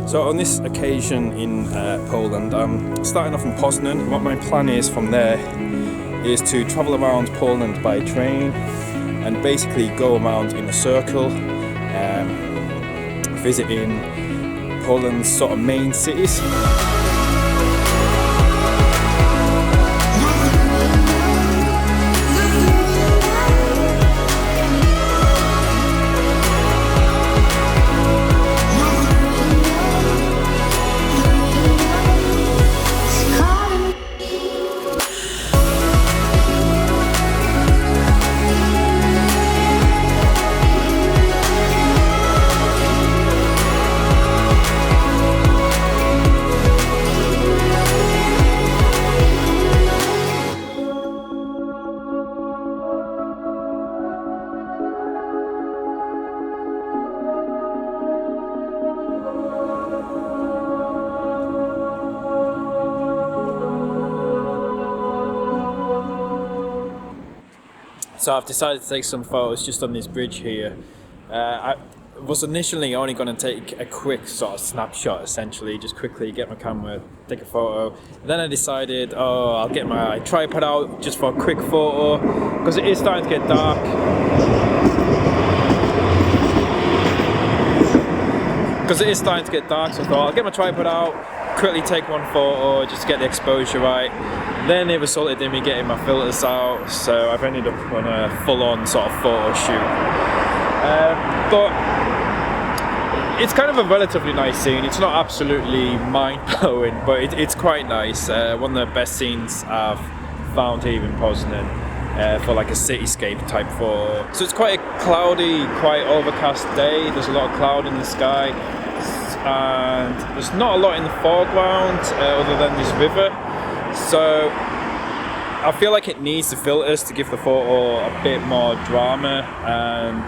So on this occasion in Poland, I'm starting off in Poznan. What my plan is from there is to travel around Poland by train and basically go around in a circle, visiting Poland's sort of main cities. So I've decided to take some photos just on this bridge here. I was initially only going to take a quick sort of snapshot, essentially, just quickly get my camera, take a photo. Then I decided, I'll get my tripod out just for a quick photo, because it is starting to get dark. So I thought I'll get my tripod out, quickly take one photo, just to get the exposure right. Then it resulted in me getting my filters out, so I've ended up on a full-on sort of photo shoot. But it's kind of a relatively nice scene. It's not absolutely mind-blowing, but it's quite nice. One of the best scenes I've found here in Poznan for like a cityscape type photo. So it's quite a cloudy, quite overcast day. There's a lot of cloud in the sky, and there's not a lot in the foreground other than this river. So I feel like it needs the filters to give the photo a bit more drama and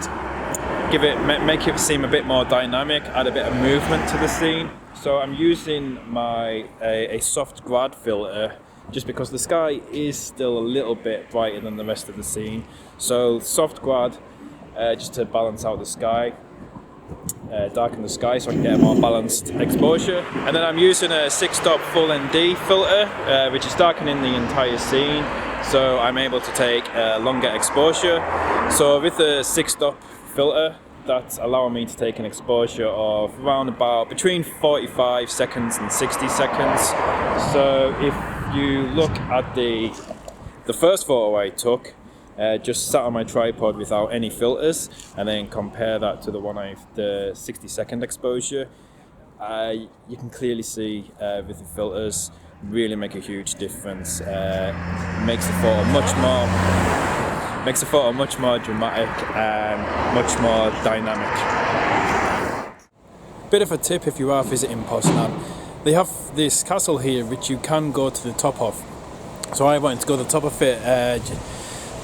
make it seem a bit more dynamic, add a bit of movement to the scene. So I'm using a soft grad filter just because the sky is still a little bit brighter than the rest of the scene. So soft grad just to balance out the sky. Darken the sky so I can get a more balanced exposure. And then I'm using a 6-stop full ND filter, which is darkening the entire scene, so I'm able to take a longer exposure. So with the 6-stop filter, that's allowing me to take an exposure of around about between 45 seconds and 60 seconds. So if you look at the first photo I took, just sat on my tripod without any filters, and then compare that to the 60-second exposure, you can clearly see with the filters really make a huge difference. Makes the photo much more dramatic and much more dynamic. Bit of a tip if you are visiting Poznan, they have this castle here which you can go to the top of. So I wanted to go to the top of it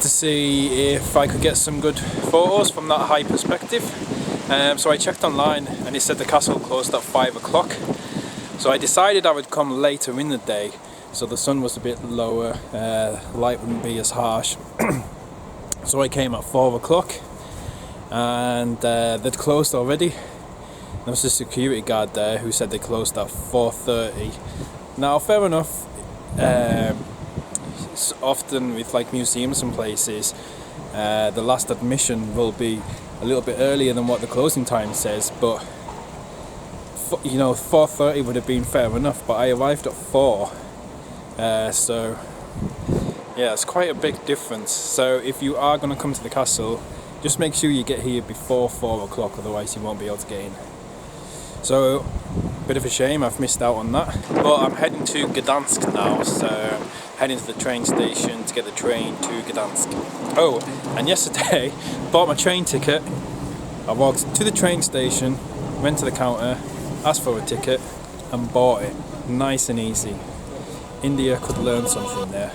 to see if I could get some good photos from that high perspective. So I checked online and it said the castle closed at 5 o'clock. So I decided I would come later in the day, so the sun was a bit lower, light wouldn't be as harsh. So I came at 4 o'clock and they'd closed already. There was a security guard there who said they closed at 4:30. Now fair enough, often with like museums and places, the last admission will be a little bit earlier than what the closing time says, but 4:30 would have been fair enough, but I arrived at 4, so yeah, it's quite a big difference. So if you are going to come to the castle, just make sure you get here before 4 o'clock, otherwise you won't be able to get in. So, bit of a shame I've missed out on that. But I'm heading to Gdansk now, so heading to the train station to get the train to Gdansk. Oh, and yesterday, bought my train ticket. I walked to the train station, went to the counter, asked for a ticket, and bought it. Nice and easy. India could learn something there.